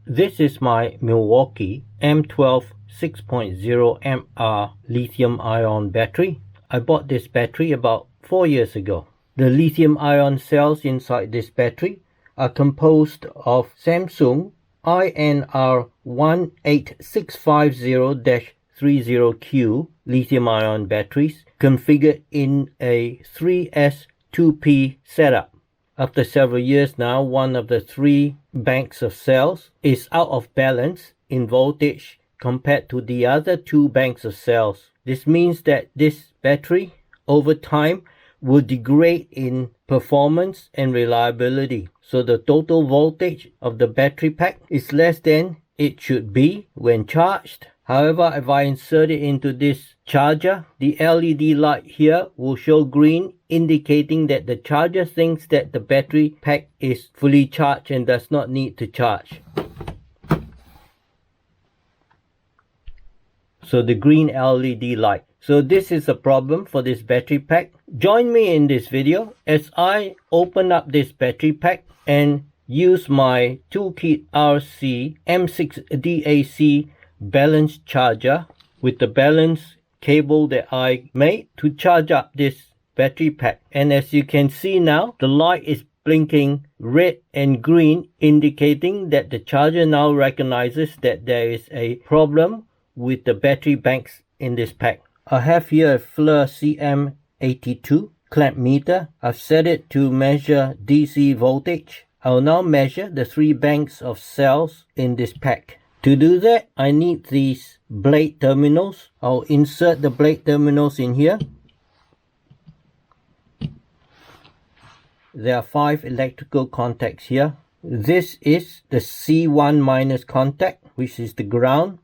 This is my MILWAUKEE M12 6.0 mAh lithium-ion battery. I bought this battery about 4 years ago. The lithium-ion cells inside this battery are composed of Samsung INR18650-30Q lithium-ion batteries configured in a 3S2P setup. After several years now, one of the three banks of cells is out of balance in voltage compared to the other two banks of cells. This means that this battery over time will degrade in performance and reliability. So the total voltage of the battery pack is less than it should be when charged. However, if I insert it into this charger, the LED light here will show green, indicating that the charger thinks that the battery pack is fully charged and does not need to charge. So the green LED light. So this is a problem for this battery pack. Join me in this video as I open up this battery pack and use my ToolKitRC M6DAC balance charger with the balance cable that I made to charge up this battery pack. And as you can see now, the light is blinking red and green, indicating that the charger now recognizes that there is a problem with the battery banks in this pack. I have here a FLIR CM82 clamp meter. I've set it to measure DC voltage. I'll now measure the three banks of cells in this pack. To do that, I need these blade terminals. I'll insert the blade terminals in here. There are 5 electrical contacts here. This is the C1 minus contact, which is the ground.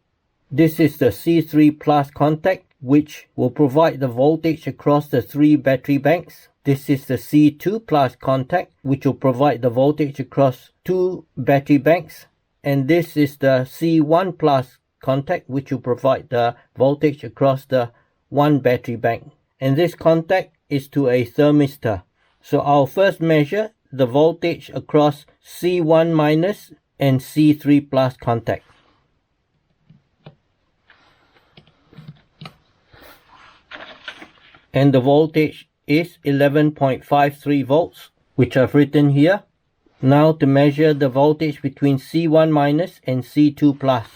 This is the C3 plus contact, which will provide the voltage across the 3 battery banks. This is the C2 plus contact, which will provide the voltage across 2 battery banks. And this is the C1 plus contact, which will provide the voltage across the 1 battery bank. And this contact is to a thermistor. So I'll first measure the voltage across C1 minus and C3 plus contact. And the voltage is 11.53 volts, which I've written here. Now to measure the voltage between C1 minus and C2 plus.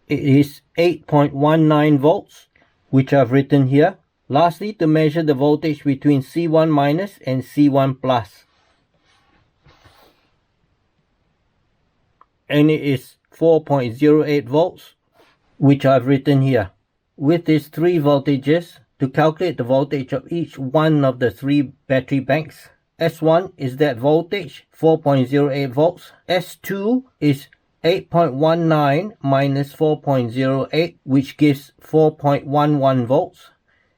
It is 8.19 volts, which I've written here. Lastly, to measure the voltage between C1 minus and C1 plus. And it is 4.08 volts, which I've written here. With these 3 voltages, to calculate the voltage of each one of the 3 battery banks, S1 is that voltage, 4.08 volts. S2 is 8.19 minus 4.08, which gives 4.11 volts.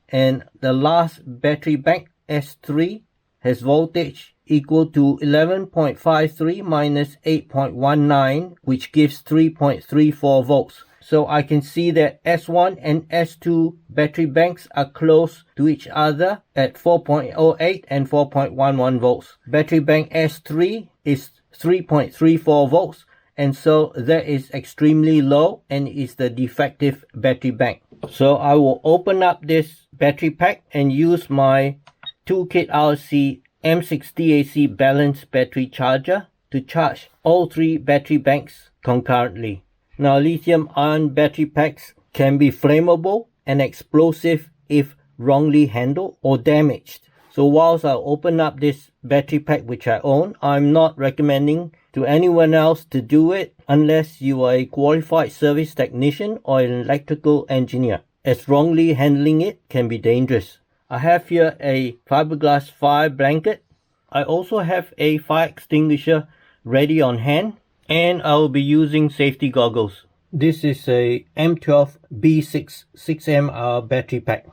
And the last battery bank, S3, has voltage equal to 11.53 minus 8.19, which gives 3.34 volts. So I can see that S1 and S2 battery banks are close to each other at 4.08 and 4.11 volts. Battery bank S3 is 3.34 volts, and so that is extremely low and is the defective battery bank. So I will open up this battery pack and use my ToolKitRC M6DAC balance battery charger to charge all 3 battery banks concurrently. Now, lithium-ion battery packs can be flammable and explosive if wrongly handled or damaged. So whilst I open up this battery pack which I own, I'm not recommending to anyone else to do it unless you are a qualified service technician or an electrical engineer, as wrongly handling it can be dangerous. I have here a fiberglass fire blanket. I also have a fire extinguisher ready on hand, and I will be using safety goggles. This is a M12 B6 6mAh battery pack.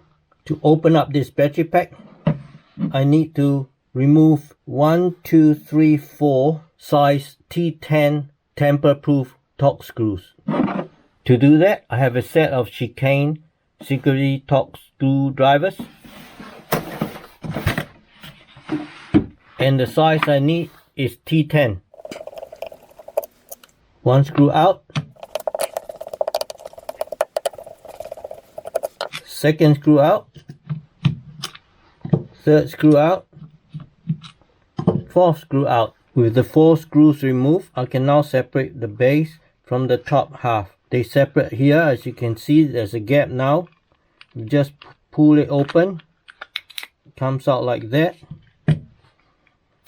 To open up this battery pack, I need to remove 1, 2, 3, 4 size T10 tamper-proof Torx screws. To do that, I have a set of chicane security Torx screwdrivers. and the size I need is T10. One screw out, second screw out, third screw out, fourth screw out. With the 4 screws removed, I can now separate the base from the top half. They separate here. As you can see, there's a gap now. You just pull it open, it comes out like that,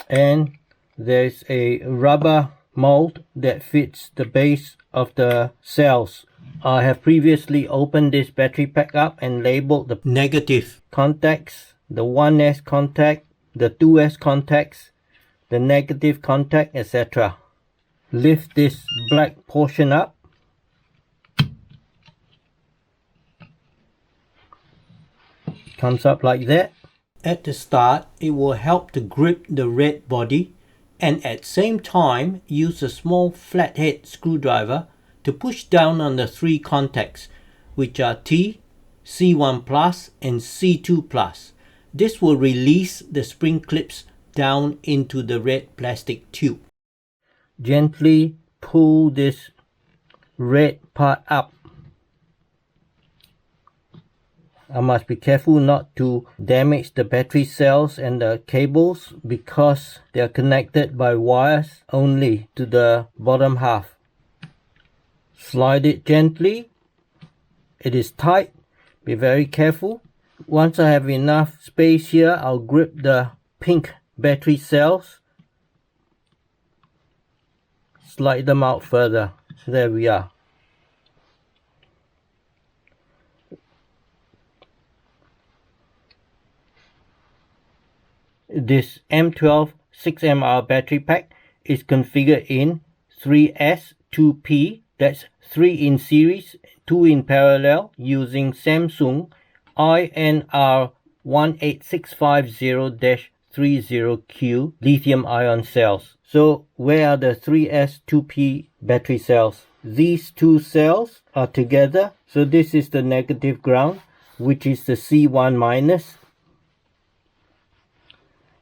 and there's a rubber mold that fits the base of the cells. I have previously opened this battery pack up and labeled the negative contacts, the 1S contact, the 2S contacts, the negative contact, etc. Lift this black portion up. Comes up like that. At the start, it will help to grip the red body, and at the same time use a small flathead screwdriver to push down on the 3 contacts, which are T, C1+, and C2+. This will release the spring clips down into the red plastic tube. Gently pull this red part up. I must be careful not to damage the battery cells and the cables because they are connected by wires only to the bottom half. Slide it gently. It is tight. Be very careful. Once I have enough space here, I'll grip the pink battery cells. Slide them out further. So there we are. This M12 6mAh battery pack is configured in 3S 2P, that's 3 in series, 2 in parallel, using Samsung INR 18650-30Q lithium-ion cells. So where are the 3S 2P battery cells? These 2 cells are together. So this is the negative ground, which is the C1-,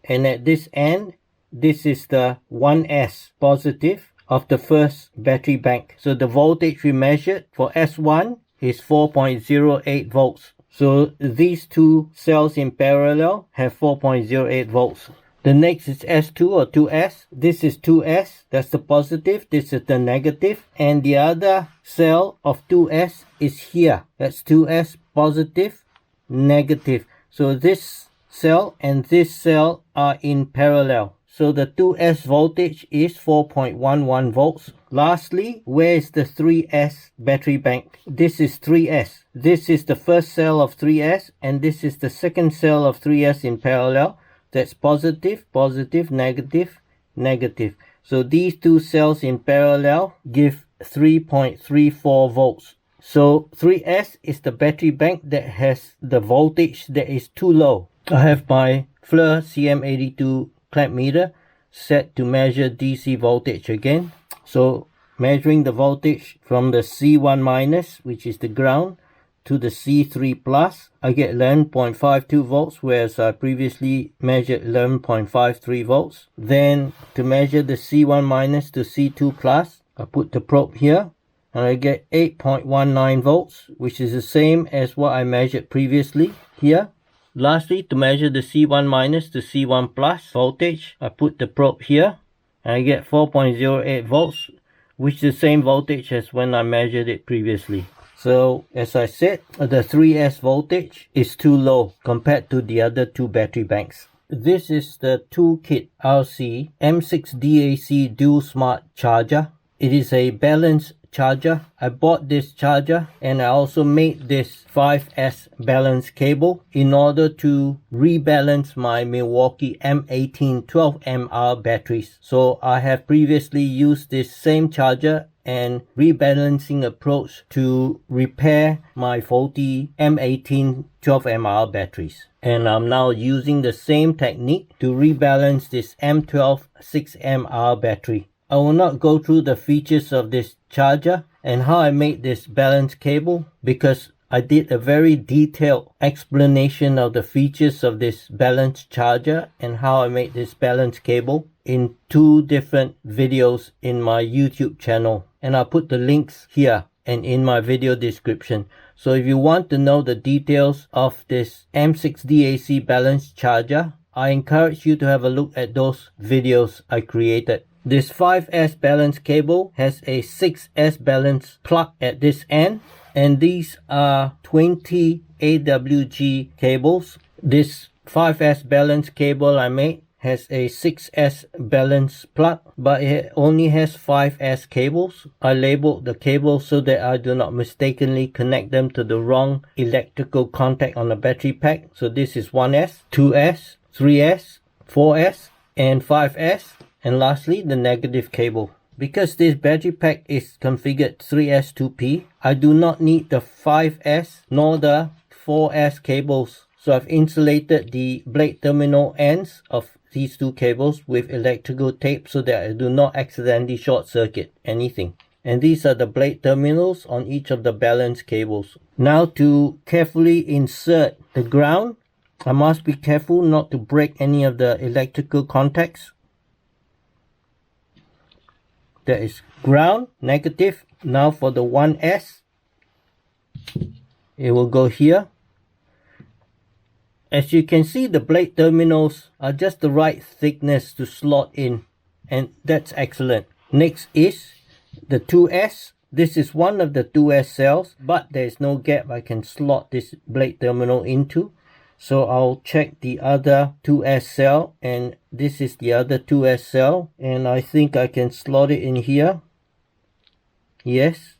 and at this end, this is the 1S positive of the first battery bank. So the voltage we measured for S1 is 4.08 volts. So these 2 cells in parallel have 4.08 volts. The next is S2 or 2S. This is 2S, that's the positive, this is the negative, and the other cell of 2S is here. That's 2S positive, negative. So this cell and this cell are in parallel. So the 2S voltage is 4.11 volts. Lastly, where is the 3S battery bank? This is 3S. This is the first cell of 3S and this is the second cell of 3S in parallel. That's positive, positive, negative, negative. So these 2 cells in parallel give 3.34 volts. So 3S is the battery bank that has the voltage that is too low. I have my FLIR CM82 clamp meter set to measure DC voltage again. So measuring the voltage from the C1-, which is the ground, to the C3+, I get 11.52 volts, whereas I previously measured 11.53 volts. Then to measure the C1- to C2+, I put the probe here and I get 8.19 volts, which is the same as what I measured previously here. Lastly, to measure the C1- to C1+ voltage, I put the probe here and I get 4.08 volts, which is the same voltage as when I measured it previously. So as I said, the 3S voltage is too low compared to the other 2 battery banks. This is the ToolKitRC M6DAC Dual Smart Charger. It is a balanced charger. I bought this charger and I also made this 5S balance cable in order to rebalance my MILWAUKEE M18 12mAh batteries. So I have previously used this same charger and rebalancing approach to repair my faulty M18 12mAh batteries. And I'm now using the same technique to rebalance this M12 6mAh battery. I will not go through the features of this charger and how I made this balance cable because I did a very detailed explanation of the features of this balance charger and how I made this balance cable in 2 different videos in my YouTube channel, and I'll put the links here and in my video description. So if you want to know the details of this M6DAC balance charger, I encourage you to have a look at those videos I created. This 5S balance cable has a 6S balance plug at this end, and these are 20 AWG cables. This 5S balance cable I made has a 6S balance plug, but it only has 5S cables. I labeled the cables so that I do not mistakenly connect them to the wrong electrical contact on the battery pack. So this is 1S, 2S, 3S, 4S, and 5S. And lastly, the negative cable. Because this battery pack is configured 3S2P, I do not need the 5S nor the 4S cables. So I've insulated the blade terminal ends of these 2 cables with electrical tape so that I do not accidentally short circuit anything. And these are the blade terminals on each of the balance cables. Now to carefully insert the ground, I must be careful not to break any of the electrical contacts. That is ground, negative. Now for the 1S, it will go here. As you can see, the blade terminals are just the right thickness to slot in, and that's excellent. Next is the 2S. This is one of the 2S cells, but there is no gap I can slot this blade terminal into. So I'll check the other 2S cell, and this is the other 2S cell, and I think I can slot it in here. Yes.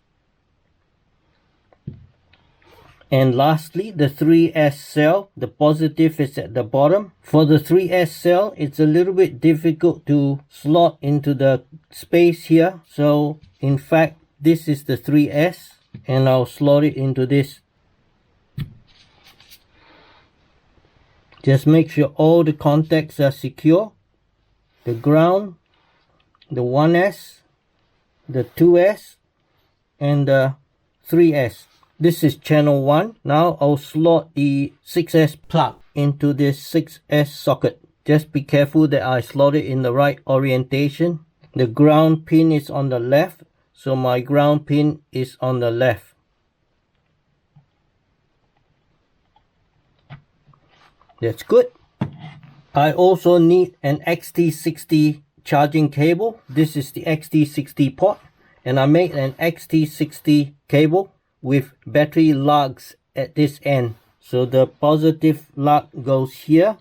And lastly, the 3S cell, the positive is at the bottom. For the 3S cell, it's a little bit difficult to slot into the space here. So in fact, this is the 3S, and I'll slot it into this. Just make sure all the contacts are secure. The ground, the 1S, the 2S, and the 3S. This is channel 1. Now I'll slot the 6S plug into this 6S socket. Just be careful that I slot it in the right orientation. The ground pin is on the left, so my ground pin is on the left. That's good. I also need an XT60 charging cable. This is the XT60 port, and I made an XT60 cable with battery lugs at this end. So the positive lug goes here.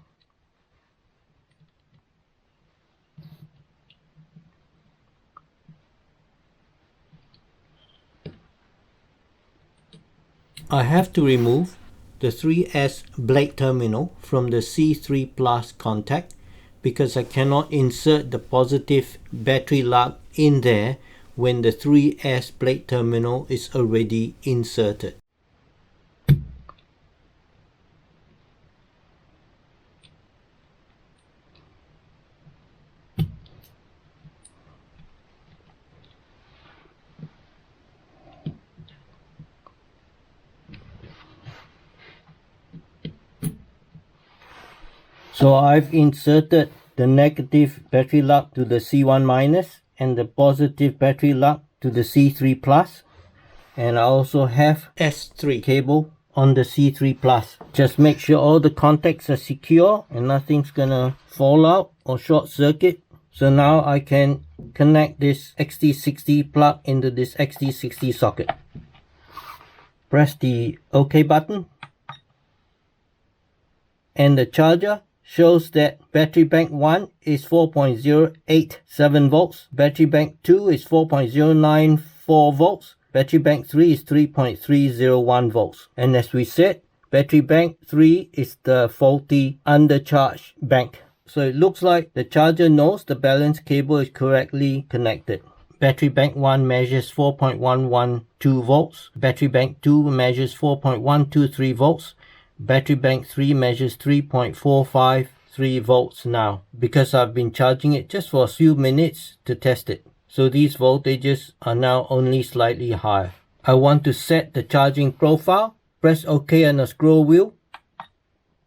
I have to remove the 3S blade terminal from the C3 Plus contact because I cannot insert the positive battery lug in there when the 3S blade terminal is already inserted. So I've inserted the negative battery lug to the C1 minus and the positive battery lug to the C3 plus, and I also have S3 cable on the C3 plus. Just make sure all the contacts are secure and nothing's gonna fall out or short circuit. So now I can connect this XT60 plug into this XT60 socket. Press the OK button, and the charger shows that battery bank 1 is 4.087 volts, battery bank 2 is 4.094 volts, battery bank 3 is 3.301 volts. And as we said, battery bank 3 is the faulty undercharged bank. So it looks like the charger knows the balance cable is correctly connected. Battery bank 1 measures 4.112 volts, battery bank 2 measures 4.123 volts, battery bank 3 measures 3.453 volts now, because I've been charging it just for a few minutes to test it. So these voltages are now only slightly higher. I want to set the charging profile. Press OK on the scroll wheel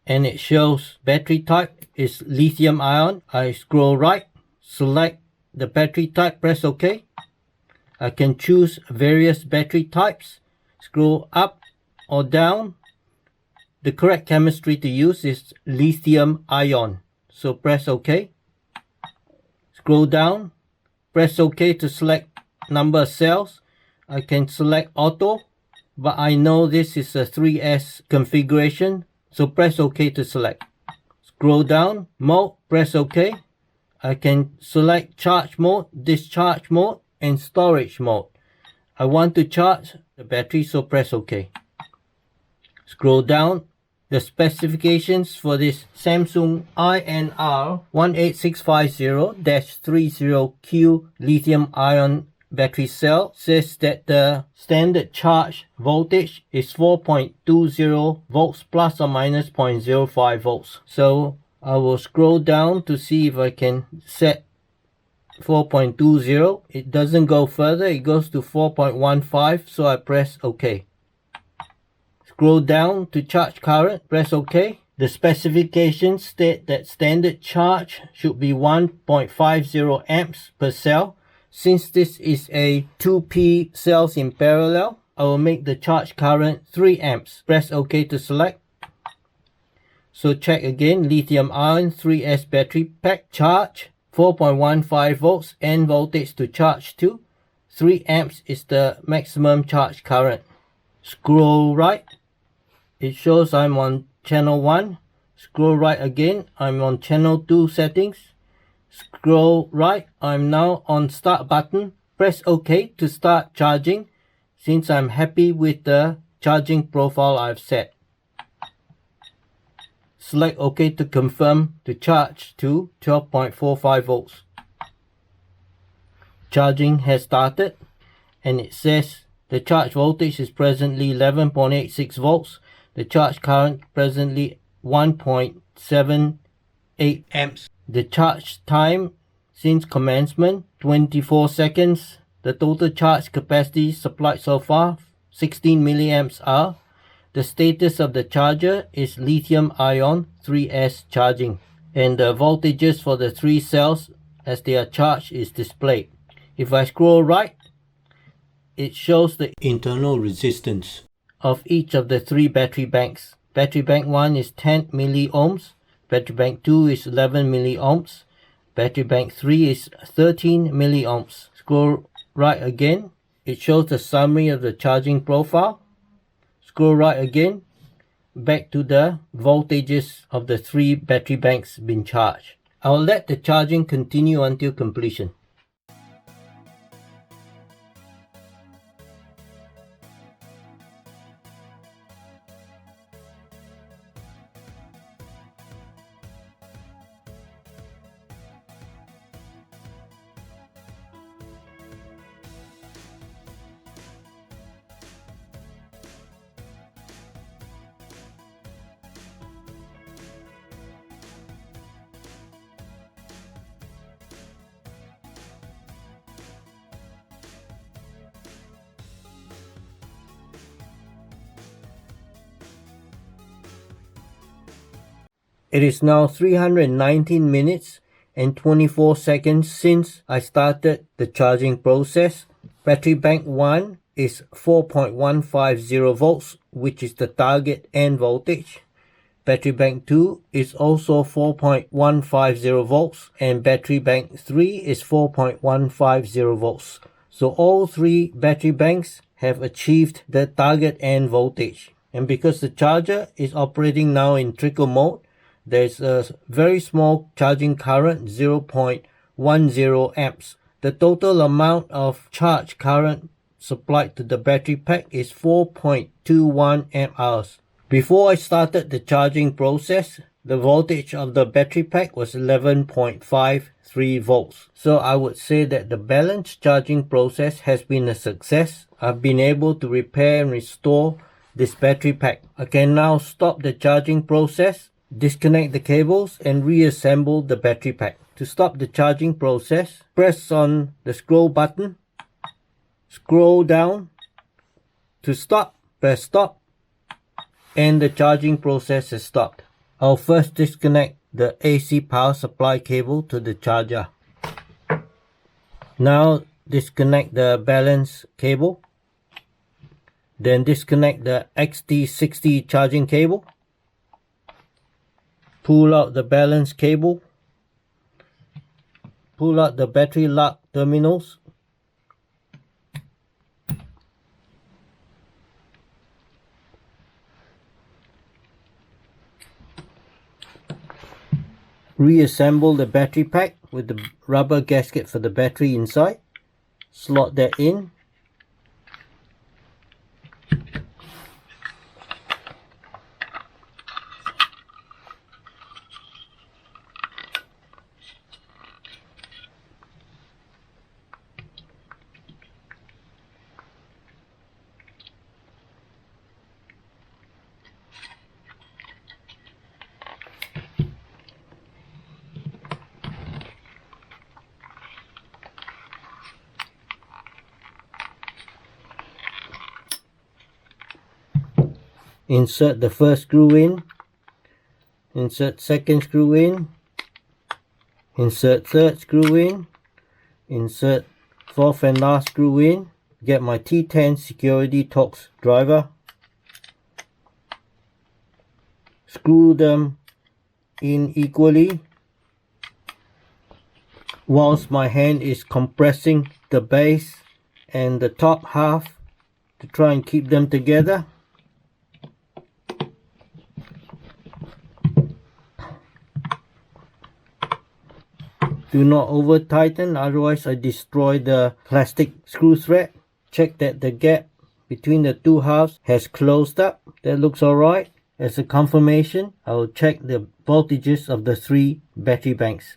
and it shows battery type is lithium ion. I scroll right, select the battery type, press OK. I can choose various battery types, scroll up or down. The correct chemistry to use is lithium ion, so press OK. Scroll down, press OK to select number of cells. I can select auto, but I know this is a 3S configuration, so press OK to select. Scroll down, mode, press OK. I can select charge mode, discharge mode, and storage mode. I want to charge the battery, so press OK. Scroll down. The specifications for this Samsung INR 18650-30Q lithium ion battery cell says that the standard charge voltage is 4.20 volts plus or minus 0.05 volts. So I will scroll down to see if I can set 4.20. It doesn't go further, it goes to 4.15, so I press OK. Scroll down to charge current, press OK. The specifications state that standard charge should be 1.50 amps per cell. Since this is a 2P cells in parallel, I will make the charge current 3 amps. Press OK to select. So check again, lithium ion 3S battery pack charge, 4.15 volts, N voltage to charge to. 3 amps is the maximum charge current. Scroll right. It shows I'm on channel 1. Scroll right again, I'm on channel 2 settings. Scroll right, I'm now on start button. Press OK to start charging since I'm happy with the charging profile I've set. Select OK to confirm to charge to 12.45 volts. Charging has started and it says the charge voltage is presently 11.86 volts. The charge current presently 1.78 amps. The charge time since commencement 24 seconds. The total charge capacity supplied so far 16 milliamps hour. The status of the charger is lithium ion 3S charging, and the voltages for the 3 cells as they are charged is displayed. If I scroll right, it shows the internal resistance of each of the 3 battery banks. Battery bank 1 is 10 milliohms, battery bank 2 is 11 milliohms, battery bank 3 is 13 milliohms. Scroll right again, it shows the summary of the charging profile. Scroll right again, back to the voltages of the 3 battery banks being charged. I'll let the charging continue until completion. It is now 319 minutes and 24 seconds since I started the charging process. Battery bank 1 is 4.150 volts, which is the target N voltage. Battery bank 2 is also 4.150 volts and battery bank 3 is 4.150 volts. So all 3 battery banks have achieved the target N voltage. And because the charger is operating now in trickle mode, there's a very small charging current, 0.10 amps. The total amount of charge current supplied to the battery pack is 4.21 amp hours. Before I started the charging process, the voltage of the battery pack was 11.53 volts. So I would say that the balanced charging process has been a success. I've been able to repair and restore this battery pack. I can now stop the charging process, disconnect the cables and reassemble the battery pack. To stop the charging process, press on the scroll button, scroll down. To stop, press stop. and the charging process has stopped. I'll first disconnect the AC power supply cable to the charger. Now disconnect the balance cable. Then disconnect the XT60 charging cable. Pull out the balance cable. Pull out the battery lock terminals. Reassemble the battery pack with the rubber gasket for the battery inside. Slot that in. Insert the first screw in, insert second screw in, insert third screw in, insert fourth and last screw in, get my T10 security Torx driver, screw them in equally whilst my hand is compressing the base and the top half to try and keep them together. Do not over tighten, otherwise I destroy the plastic screw thread. Check that the gap between the two halves has closed up. That looks alright. As a confirmation, I will check the voltages of the 3 battery banks.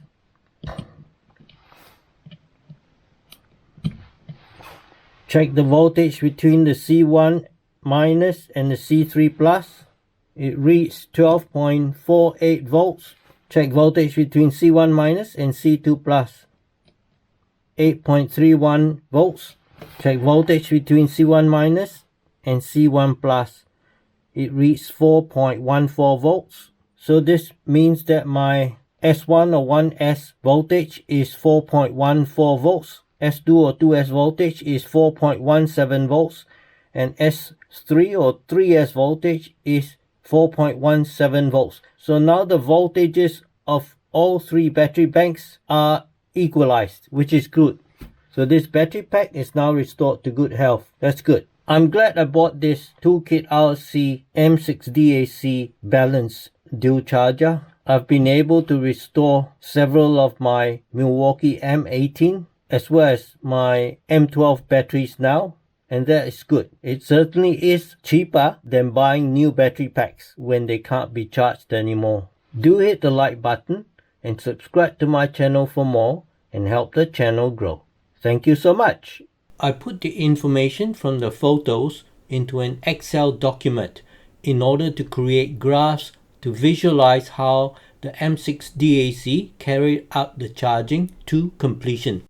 Check the voltage between the C1 minus and the C3 plus. It reads 12.48 volts. Check voltage between C1 minus and C2 plus. 8.31 volts. Check voltage between C1 minus and C1 plus. It reads 4.14 volts. So this means that my S1 or 1S voltage is 4.14 volts. S2 or 2S voltage is 4.17 volts. And S3 or 3S voltage is 4.17 volts. So now the voltages of all 3 battery banks are equalized, which is good. So this battery pack is now restored to good health. That's good. I'm glad I bought this ToolKitRC M6DAC balance dual charger. I've been able to restore several of my MILWAUKEE M18 as well as my M12 batteries now. And that is good. It certainly is cheaper than buying new battery packs when they can't be charged anymore. Do hit the like button and subscribe to my channel for more and help the channel grow. Thank you so much. I put the information from the photos into an Excel document in order to create graphs to visualize how the M6DAC carried out the charging to completion.